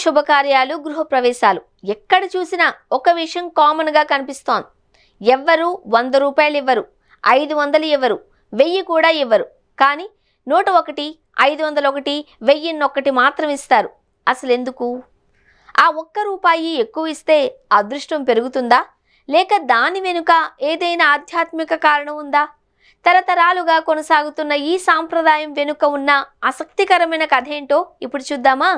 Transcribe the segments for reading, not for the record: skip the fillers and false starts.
శుభకార్యాలు, గృహప్రవేశాలు ఎక్కడ చూసినా ఒక విషయం కామన్గా కనిపిస్తోంది. ఎవ్వరు 100 రూపాయలు ఇవ్వరు, 500 ఇవ్వరు, 1000 కూడా ఇవ్వరు. కానీ నోట ఒకటి, 501, 1001 మాత్రం ఇస్తారు. అసలు ఎందుకు? ఆ ₹1 ఎక్కువ ఇస్తే అదృష్టం పెరుగుతుందా, లేక దాని వెనుక ఏదైనా ఆధ్యాత్మిక కారణం ఉందా? తరతరాలుగా కొనసాగుతున్న ఈ సాంప్రదాయం వెనుక ఉన్న ఆసక్తికరమైన కథ ఏంటో ఇప్పుడు చూద్దామా?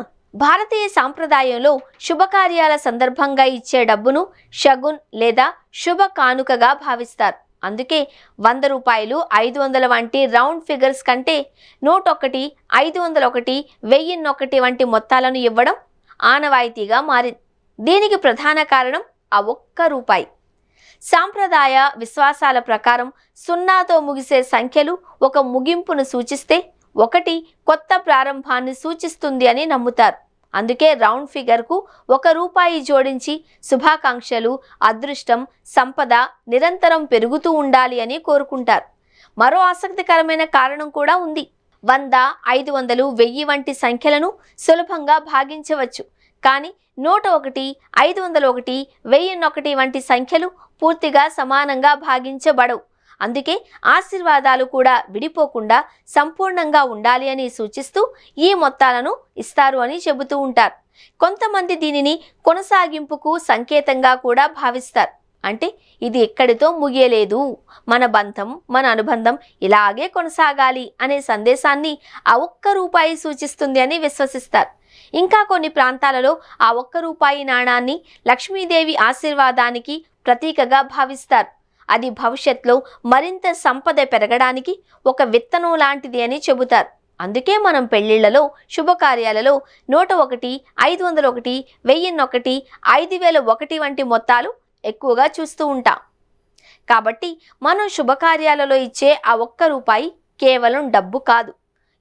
భారతీయ సాంప్రదాయంలో శుభకార్యాల సందర్భంగా ఇచ్చే డబ్బును షగున్ లేదా శుభ కానుకగా భావిస్తారు. అందుకే ₹100, 500 వంటి రౌండ్ ఫిగర్స్ కంటే నోట్ 1, 501, 1001 వంటి మొత్తాలను ఇవ్వడం ఆనవాయితీగా మారింది. దీనికి ప్రధాన కారణం ఆ ₹1. సాంప్రదాయ విశ్వాసాల ప్రకారం 0తో ముగిసే సంఖ్యలు ఒక ముగింపును సూచిస్తే 1 కొత్త ప్రారంభాన్ని సూచిస్తుంది అని నమ్ముతారు. అందుకే రౌండ్ ఫిగర్కు ₹1 జోడించి శుభాకాంక్షలు, అదృష్టం, సంపద నిరంతరం పెరుగుతూ ఉండాలి అని కోరుకుంటారు. మరో ఆసక్తికరమైన కారణం కూడా ఉంది. 100, 500, 1000 వంటి సంఖ్యలను సులభంగా భాగించవచ్చు. కానీ నోట 1, 501, 1001 వంటి సంఖ్యలు పూర్తిగా సమానంగా భాగించబడవు. అందుకే ఆశీర్వాదాలు కూడా విడిపోకుండా సంపూర్ణంగా ఉండాలి అని సూచిస్తూ ఈ మొత్తాలను ఇస్తారు అని చెబుతూ ఉంటారు. కొంతమంది దీనిని కొనసాగింపుకు సంకేతంగా కూడా భావిస్తారు. అంటే ఇది ఎక్కడితో ముగియలేదు, మన బంధం, మన అనుబంధం ఇలాగే కొనసాగాలి అనే సందేశాన్ని ఆ ₹1 సూచిస్తుంది అని విశ్వసిస్తారు. ఇంకా కొన్ని ప్రాంతాలలో ఆ ₹1 నాణాన్ని లక్ష్మీదేవి ఆశీర్వాదానికి ప్రతీకగా భావిస్తారు. అది భవిష్యత్తులో మరింత సంపద పెరగడానికి ఒక విత్తనం లాంటిది అని చెబుతారు. అందుకే మనం పెళ్లిళ్లలో, శుభకార్యాలలో నోట 1, 501, 1001, 5001 వంటి మొత్తాలు ఎక్కువగా చూస్తూ ఉంటాం. కాబట్టి మనం శుభకార్యాలలో ఇచ్చే ఆ ₹1 కేవలం డబ్బు కాదు,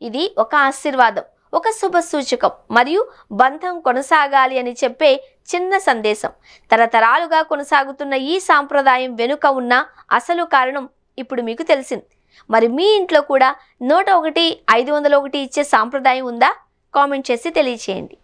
ఇది ఒక ఆశీర్వాదం, ఒక శుభ సూచకం మరియు బంధం కొనసాగాలి అని చెప్పే చిన్న సందేశం. తరతరాలుగా కొనసాగుతున్న ఈ సాంప్రదాయం వెనుక ఉన్న అసలు కారణం ఇప్పుడు మీకు తెలిసింది. మరి మీ ఇంట్లో కూడా నోట 1, 501 ఇచ్చే సాంప్రదాయం ఉందా? కామెంట్ చేసి తెలియచేయండి.